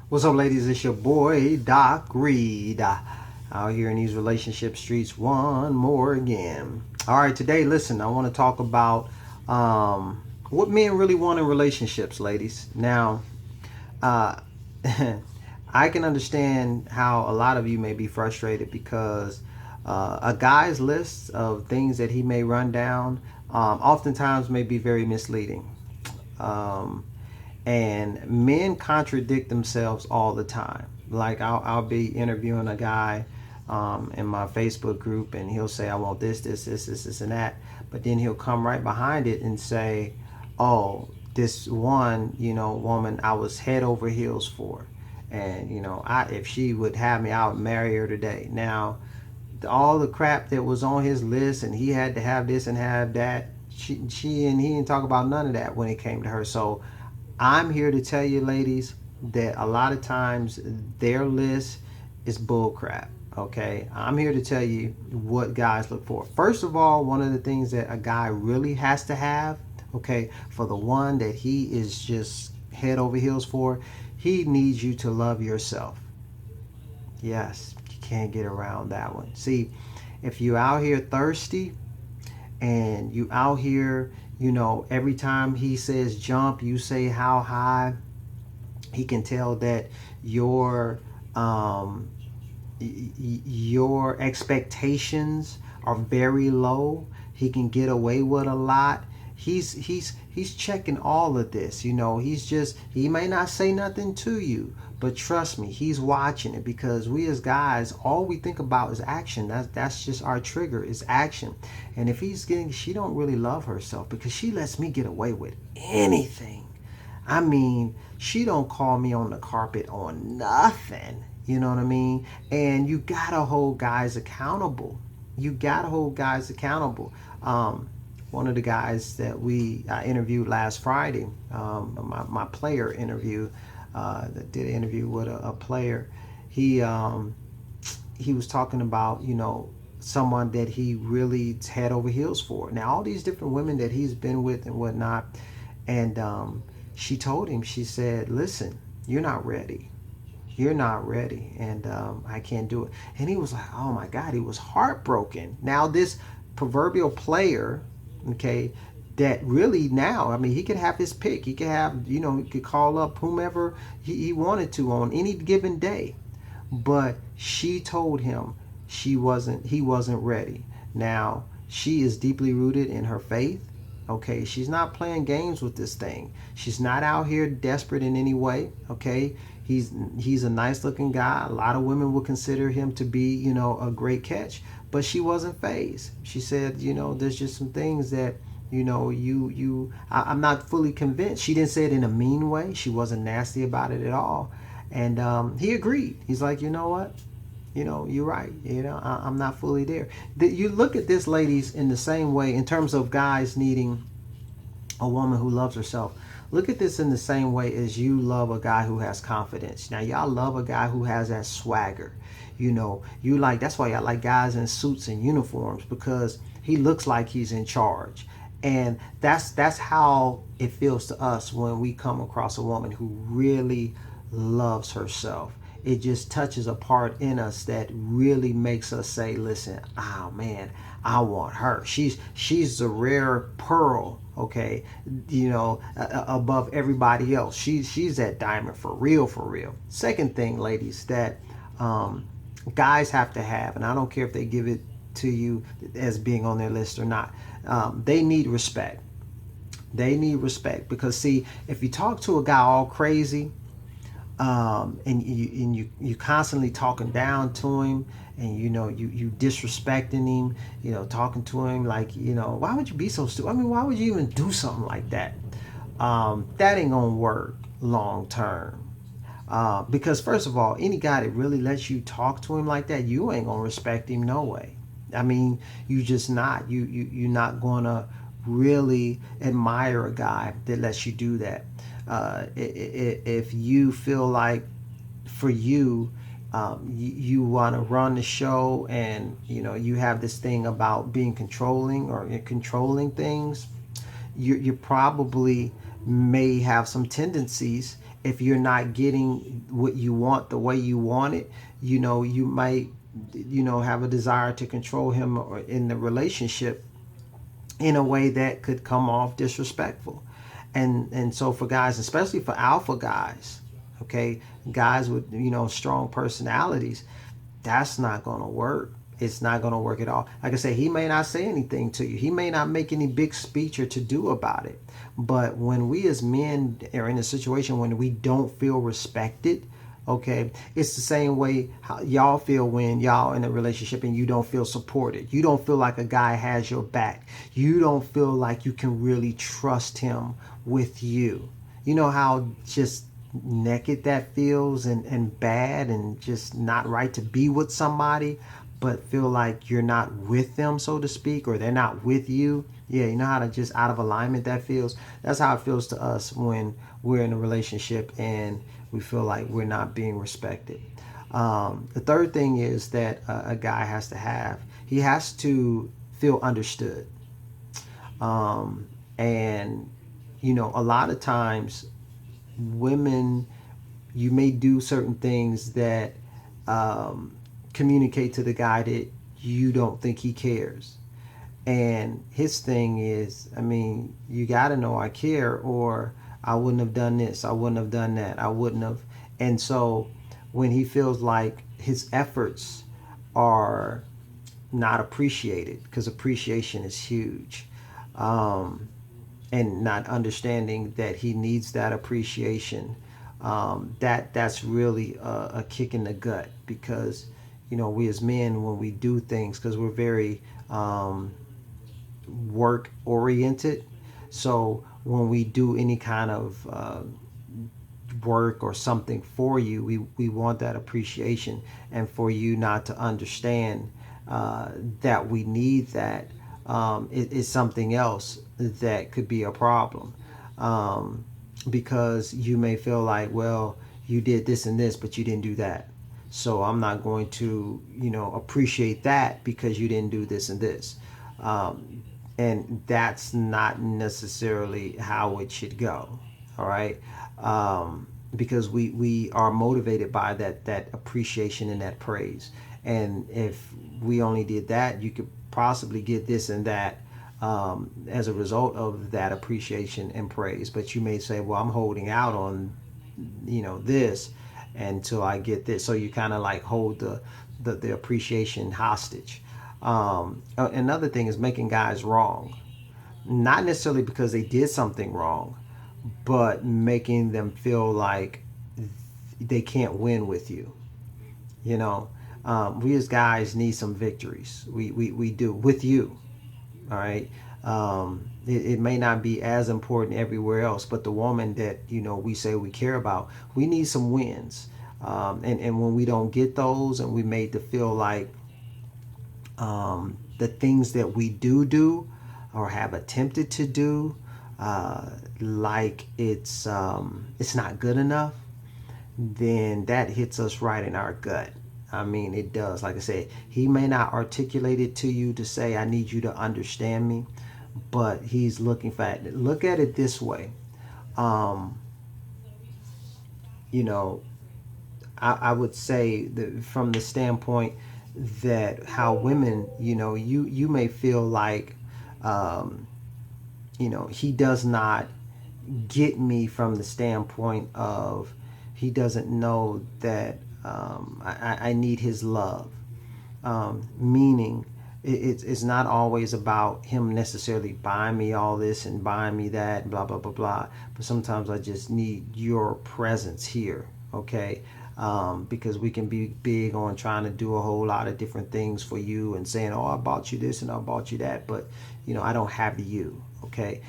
What's up, ladies? It's your boy, Doc Reid. Out here in these relationship streets one more again. All right, today, listen, I want to talk about what men really want in relationships, ladies. Now, uh, I can understand how a lot of you may be frustrated because a guy's list of things that he may run down oftentimes may be very misleading. Um, and men contradict themselves all the time. Like I'll be interviewing a guy in my Facebook group, and he'll say, "I want this, and that," but then he'll come right behind it and say, "Oh, this one, woman, I was head over heels for, and if she would have me, I would marry her today." Now, all the crap that was on his list, and he had to have this and have that. She and he didn't talk about none of that when it came to her. So I'm here to tell you, ladies, that a lot of times their list is bullcrap. Okay, I'm here to tell you what guys look for. First of all, one of the things that a guy really has to have, okay, for the one that he is just head over heels for, he needs you to love yourself. Yes, you can't get around that one. See, if you out here thirsty and you out here, every time he says jump, you say how high, he can tell that your um, your expectations are very low. He can get away with a lot. He's checking all of this. He may not say nothing to you, but trust me, he's watching it, because we as guys, all we think about is action. That's just our trigger, is action. And if she don't really love herself, because she lets me get away with anything. I mean, she don't call me on the carpet on nothing. You know what I mean? And you gotta hold guys accountable. You gotta hold guys accountable. One of the guys that I interviewed last Friday, my player interview, that did an interview with a player. He was talking about someone that he really head over heels for. Now all these different women that he's been with and whatnot, and she told him, she said, "Listen, you're not ready. You're not ready, and I can't do it." And he was like, "Oh my God," he was heartbroken. Now this proverbial player, okay, that really now, I mean, he could have his pick. He could have, he could call up whomever he wanted to on any given day. But she told him he wasn't ready. Now, she is deeply rooted in her faith. Okay, she's not playing games with this thing. She's not out here desperate in any way. Okay, he's a nice looking guy. A lot of women would consider him to be, a great catch. But she wasn't phased. She said, there's just some things that, I'm not fully convinced. She didn't say it in a mean way. She wasn't nasty about it at all. And he agreed. He's like, "You know what? You're right. I'm not fully there." You look at this, ladies, in the same way in terms of guys needing a woman who loves herself. Look at this in the same way as you love a guy who has confidence. Now, y'all love a guy who has that swagger. That's why y'all like guys in suits and uniforms, because he looks like he's in charge. And that's how it feels to us when we come across a woman who really loves herself. It just touches a part in us that really makes us say, "Listen, oh man, I want her. She's the rare pearl, okay, above everybody else. She's that diamond for real, for real." Second thing, ladies, that guys have to have, and I don't care if they give it to you as being on their list or not, they need respect. They need respect, because see, if you talk to a guy all crazy, and you constantly talking down to him, and you disrespecting him, talking to him like, why would you be so stupid? I mean, why would you even do something like that? That ain't gonna work long term. Because first of all, any guy that really lets you talk to him like that, you ain't gonna respect him no way. I mean, you just not. You're not gonna really admire a guy that lets you do that. If you feel like, for you, you want to run the show, and you have this thing about being controlling or controlling things, you probably may have some tendencies if you're not getting what you want the way you want it, you might, have a desire to control him or in the relationship in a way that could come off disrespectful. And so for guys, especially for alpha guys, okay, guys with, strong personalities, that's not going to work. It's not going to work at all. Like I said, he may not say anything to you. He may not make any big speech or to do about it. But when we as men are in a situation when we don't feel respected, okay, it's the same way how y'all feel when y'all in a relationship and you don't feel supported. You don't feel like a guy has your back. You don't feel like you can really trust him with you. You know how just naked that feels, and bad, and just not right to be with somebody but feel like you're not with them, so to speak, or they're not with you. Yeah, you know how to just out of alignment that feels. That's how it feels to us when we're in a relationship and we feel like we're not being respected. The third thing is that a guy has to have, he has to feel understood. And a lot of times women, you may do certain things that communicate to the guy that you don't think he cares. And his thing is, I mean, you got to know I care, or I wouldn't have done this, I wouldn't have done that, I wouldn't have. And so when he feels like his efforts are not appreciated, because appreciation is huge, and not understanding that he needs that appreciation, that's really a kick in the gut. Because we as men, when we do things, because we're very work oriented, so when we do any kind of work or something for you, we want that appreciation. And for you not to understand that we need that, is something else that could be a problem. Because you may feel like, well, you did this and this, but you didn't do that. So I'm not going to, appreciate that because you didn't do this and this. And that's not necessarily how it should go. All right. Because we are motivated by that appreciation and that praise. And if we only did that, you could possibly get this and that as a result of that appreciation and praise. But you may say, well, I'm holding out on, this until I get this. So you kind of like hold the appreciation hostage. Another thing is making guys wrong. Not necessarily because they did something wrong, but making them feel like they can't win with you. We as guys need some victories. We do with you. All right. It may not be as important everywhere else, but the woman that we say we care about, we need some wins. And when we don't get those, and we made to feel like the things that we do or have attempted to do, like it's not good enough, then that hits us right in our gut. I mean, it does. Like I said, he may not articulate it to you to say, I need you to understand me, but he's looking for it. Look at it this way. I would say that from the standpoint that how women, you may feel like, he does not get me from the standpoint of he doesn't know that I need his love. Meaning it's not always about him necessarily buying me all this and buying me that, blah, blah, blah, blah. But sometimes I just need your presence here, okay? Because we can be big on trying to do a whole lot of different things for you and saying, oh, I bought you this and I bought you that, but I don't have you. Okay.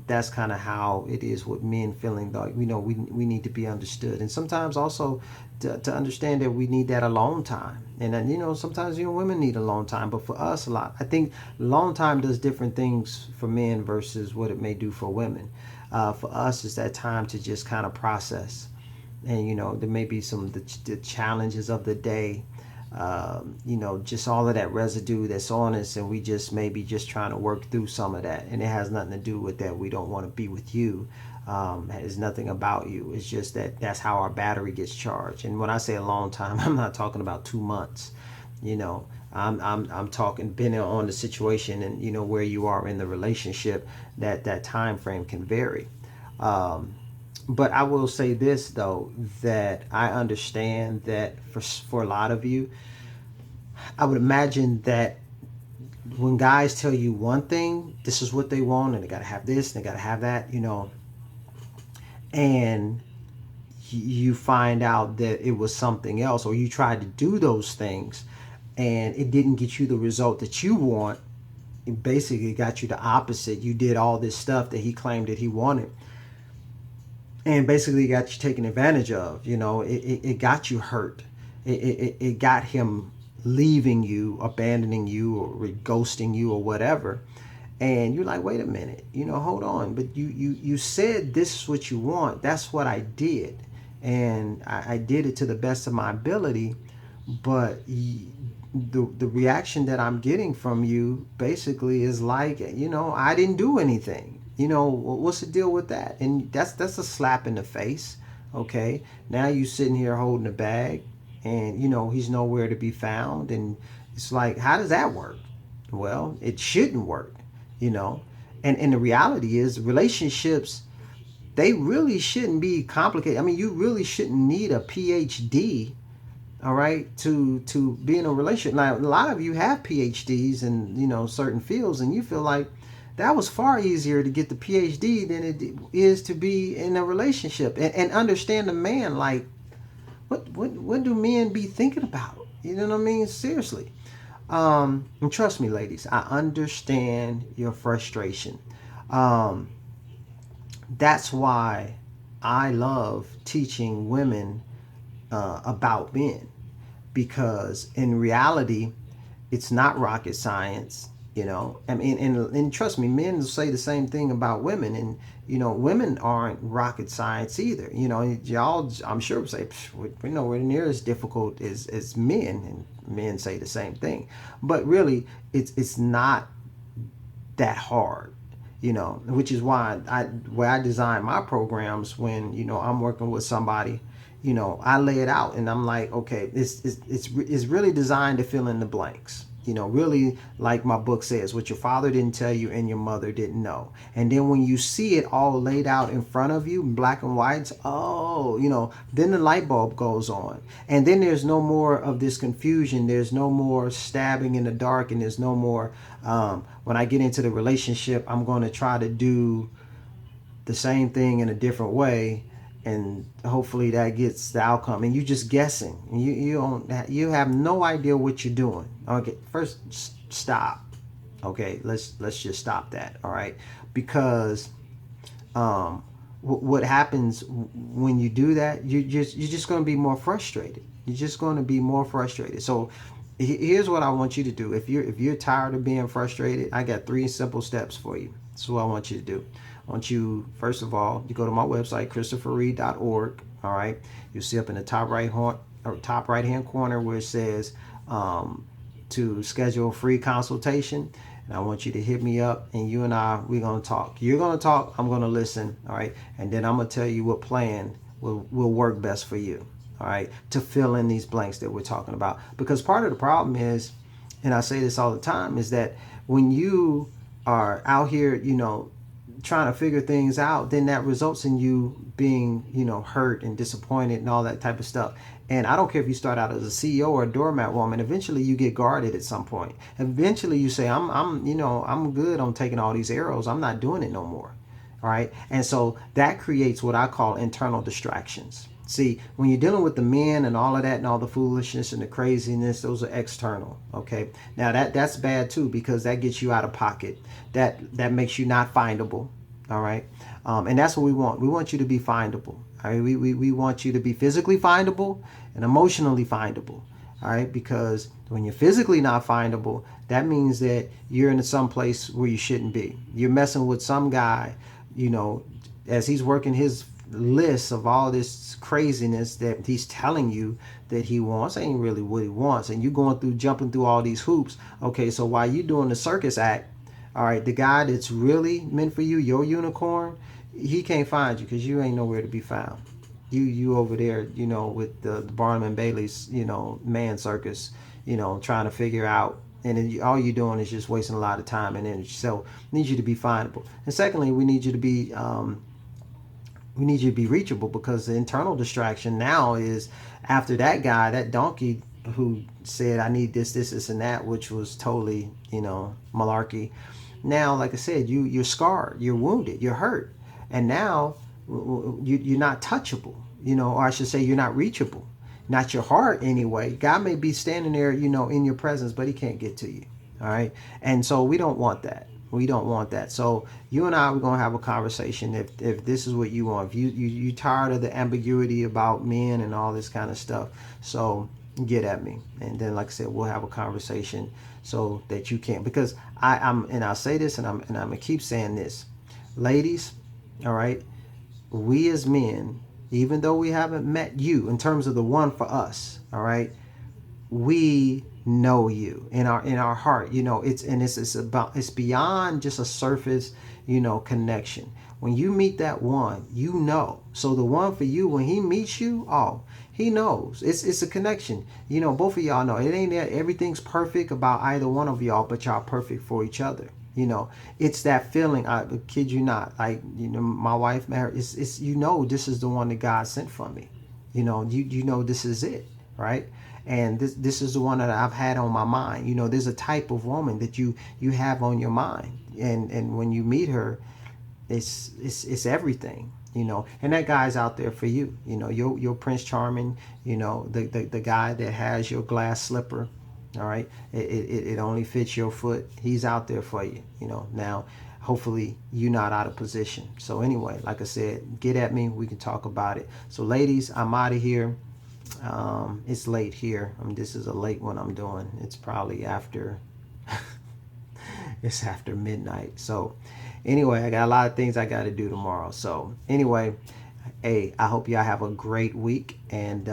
That's kind of how it is with men feeling like, we need to be understood. And sometimes also to understand that we need that alone time. And then, sometimes, women need alone time, but for us a lot, I think alone time does different things for men versus what it may do for women. For us, it's that time to just kind of process. And, there may be some the challenges of the day, just all of that residue that's on us, and we just maybe just trying to work through some of that. And it has nothing to do with that we don't want to be with you. It's nothing about you. It's just that that's how our battery gets charged. And when I say a long time, I'm not talking about 2 months. You know, I'm talking depending on the situation and where you are in the relationship. That time frame can vary. But I will say this though, that I understand that for a lot of you, I would imagine that when guys tell you one thing, this is what they want, and they gotta have this, and they gotta have that, and you find out that it was something else, or you tried to do those things, and it didn't get you the result that you want. It basically got you the opposite. You did all this stuff that he claimed that he wanted, and basically got you taken advantage of. It got you hurt. It got him leaving you, abandoning you, or ghosting you, or whatever. And you're like, wait a minute, hold on. But you said this is what you want. That's what I did, and I did it to the best of my ability. But the reaction that I'm getting from you basically is like, I didn't do anything. What's the deal with that? And that's a slap in the face. Okay, now you sitting here holding a bag, and he's nowhere to be found, and it's like, how does that work? Well, it shouldn't work, you know. And the reality is, relationships, they really shouldn't be complicated. I mean, you really shouldn't need a PhD, all right, to be in a relationship. Now, a lot of you have PhDs in certain fields, and you feel like that was far easier to get the PhD than it is to be in a relationship, and understand the man. Like, what do men be thinking about? You know what I mean? Seriously. And trust me, ladies, I understand your frustration. Um, that's why I love teaching women about men, because in reality, it's not rocket science. I mean, and trust me, men say the same thing about women, and women aren't rocket science either. Y'all, I'm sure, would say we're nowhere near as difficult as men, and men say the same thing. But really, it's not that hard. Which is why where I design my programs, when I'm working with somebody, I lay it out, and I'm like, okay, it's really designed to fill in the blanks. Really, like my book says, what your father didn't tell you and your mother didn't know. And then when you see it all laid out in front of you in black and white, oh, then the light bulb goes on. And then there's no more of this confusion. There's no more stabbing in the dark, and there's no more, when I get into the relationship, I'm going to try to do the same thing in a different way, and hopefully that gets the outcome, and you're just guessing. You have no idea what you're doing. Okay, first stop. Okay, let's just stop that. All right, because what happens when you do that, you're just going to be more frustrated. You're just going to be more frustrated. So here's what I want you to do. If you're tired of being frustrated, I got 3 simple steps for you. This is what I want you to do. I want you, first of all, you go to my website, ChristopherReid.org. All right, you'll see up in the top right hand corner where it says to schedule a free consultation. And I want you to hit me up, and you and we're going to talk. You're going to talk, I'm going to listen. All right, and then I'm going to tell you what plan will work best for you. All right, to fill in these blanks that we're talking about. Because part of the problem is, and I say this all the time, is that when you are out here, trying to figure things out, then that results in you being, hurt and disappointed and all that type of stuff. And I don't care if you start out as a CEO or a doormat woman. Eventually, you get guarded at some point. Eventually, you say, I'm good on taking all these arrows. I'm not doing it no more. All right. And so that creates what I call internal distractions. See, when you're dealing with the men and all of that and all the foolishness and the craziness, those are external. Okay. Now that's bad too, because that gets you out of pocket. That makes you not findable. All right. And that's what we want. We want you to be findable. All right. We want you to be physically findable and emotionally findable. All right. Because when you're physically not findable, that means that you're in some place where you shouldn't be. You're messing with some guy, as he's working his list of all this craziness that he's telling you that he wants, ain't really what he wants, and you jumping through all these hoops. Okay, so while you doing the circus act, all right, the guy that's really meant for you, your unicorn, he can't find you because you ain't nowhere to be found. You over there, with the Barnum and Bailey's, man circus, trying to figure out, and then all you're doing is just wasting a lot of time and energy. So we need you to be findable, and secondly, we need you to be reachable, because the internal distraction now is, after that guy, that donkey who said I need this and that, which was totally, malarkey. Now, like I said, you're scarred, you're wounded, you're hurt, and now you're not touchable, or I should say you're not reachable. Not your heart anyway. God may be standing there, in your presence, but he can't get to you. All right. And so we don't want that. We don't want that. So you and I, we're gonna have a conversation. If this is what you want, if you tired of the ambiguity about men and all this kind of stuff, so get at me. And then, like I said, we'll have a conversation so that you can. Because I'm and I'll say this, and I'm gonna keep saying this, ladies. All right, we as men, even though we haven't met you in terms of the one for us, all right, we know you in our heart. It's beyond just a surface, connection. When you meet that one, so the one for you, when he meets you, oh, he knows. It's a connection. Both of y'all know it ain't that everything's perfect about either one of y'all, but y'all perfect for each other. It's that feeling. I kid you not. Like, my wife married. It's this is the one that God sent for me. This is it, right? And this is the one that I've had on my mind. There's a type of woman that you have on your mind, and when you meet her, it's everything. And that guy's out there for you. Your Prince Charming. The guy that has your glass slipper. All right, it only fits your foot. He's out there for you. Now, hopefully you're not out of position. So anyway, like I said, get at me. We can talk about it. So ladies, I'm out of here. It's late here. This is a late one I'm doing. It's probably after it's after midnight. So anyway, I got a lot of things I got to do tomorrow. So anyway, hey, I hope y'all have a great week, and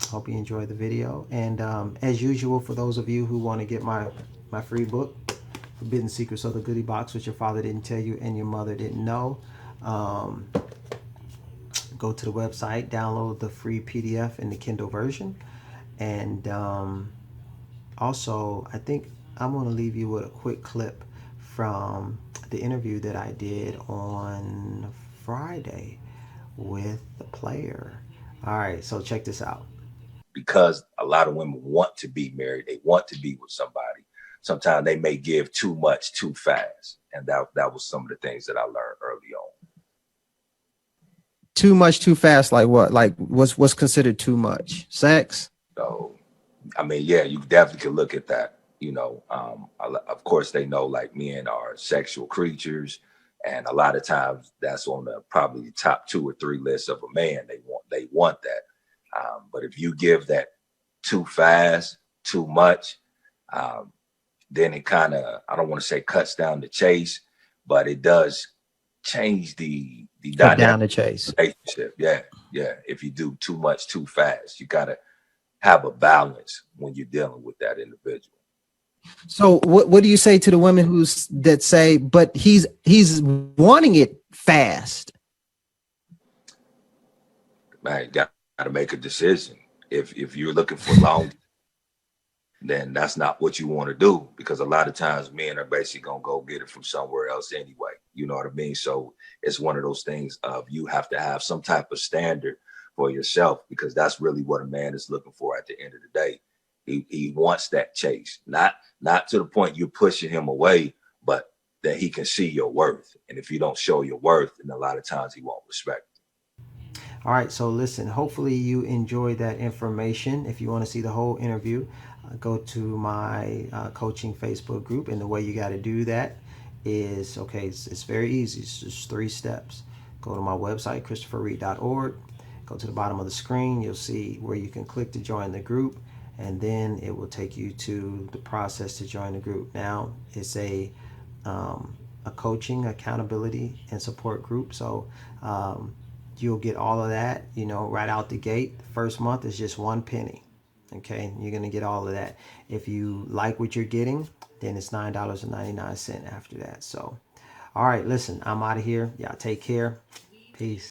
hope you enjoy the video. And as usual, for those of you who want to get my free book, Forbidden Secrets of the Goodie Box, which your father didn't tell you and your mother didn't know, go to the website, download the free PDF in the Kindle version. And also, I think I'm going to leave you with a quick clip from the interview that I did on Friday with the player. All right, so check this out. Because a lot of women want to be married, they want to be with somebody. Sometimes they may give too much too fast, and that was some of the things that I learned early on. Too much too fast, like what? Like what's considered too much? Sex? So, I mean, yeah, you definitely can look at that. Of course, they know like men are sexual creatures, and a lot of times that's on the probably top 2 or 3 lists of a man. They want that. But if you give that too fast, too much, then it kind of, I don't want to say cuts down the chase, but it does change the Cut dynamic down the chase. relationship. Yeah, yeah. If you do too much too fast, you gotta have a balance when you're dealing with that individual. So what do you say to the women that say, but he's wanting it fast? Man, you got to make a decision. If you're looking for long, then that's not what you want to do, because a lot of times men are basically gonna go get it from somewhere else anyway. You know what I mean? So it's one of those things of you have to have some type of standard for yourself, because that's really what a man is looking for at the end of the day. He wants that chase, not to the point you're pushing him away, but that he can see your worth. And if you don't show your worth, then a lot of times he won't respect. All right, so listen, hopefully you enjoyed that information. If you want to see the whole interview, go to my coaching Facebook group. And the way you got to do that is, okay, it's very easy. It's just 3 steps. Go to my website, christopherreid.org. Go to the bottom of the screen. You'll see where you can click to join the group. And then it will take you to the process to join the group. Now, it's a coaching, accountability, and support group. So you'll get all of that, right out the gate. The first month is just 1 penny. Okay, you're gonna get all of that. If you like what you're getting, then it's $9.99 after that. So, All right, listen, I'm out of here. Y'all take care. Peace.